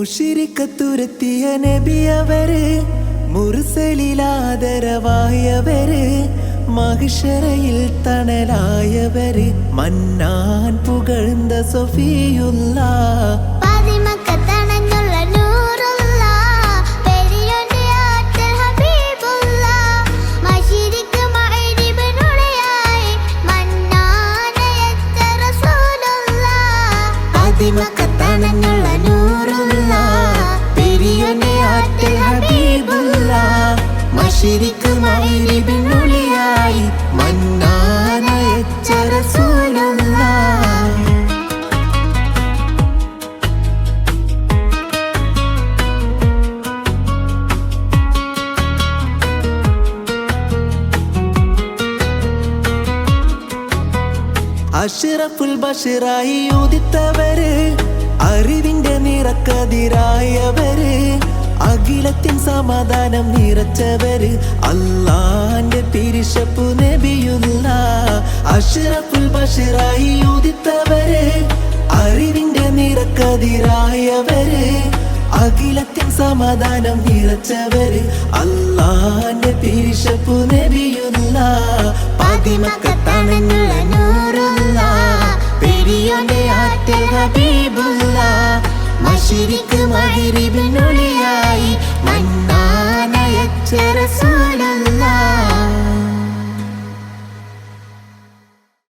മുശിരിക്കത്തുരത്തിയ നബിയവര്, മുർസലിലാദരവായവര്, മഹ്ശറയിൽ തണലായവര്, മന്നാൻ പുകഴ്ന്ന സഫിയുള്ള മക്കത്തണഞ്ഞുള്ള നൂറുള്ള പെരിയോന്റെ ആറ്റൽ ഹബീബുള്ള മശരിഖ് മഗ്രിബിനുളിയായി മന്നാനയച്ച റസൂലുള്ള. അഷ്റഫുൽ ബഷറായി ഉദിത്തവര്, അറിവിന്റെ നിറക്കതിരായവര്, അഖിലത്തിൻ സമാധാനം നിറച്ചവര്, അല്ലാന്റെ തിരുശപ്പു നബിയുള്ള. അഷ്റഫുൽ ബഷറായി ഉദിത്തവര്, അറിവിന്റെ നിറക്കതിരായവര്, അഖിലത്തിൻ സമാധാനം നിറച്ചവര്, അല്ലാന്റെ തിരുശപ്പു നബിയുള്ള. പതിമക്കത്തണഞ്ഞുള്ള നൂറുള്ള പെരിയോന്റെ ആറ്റൽ ഹബീബുള്ള മശരിഖ് മഗ്രിബിനുളിയായി മന്നാനയച്ച റസൂൽ.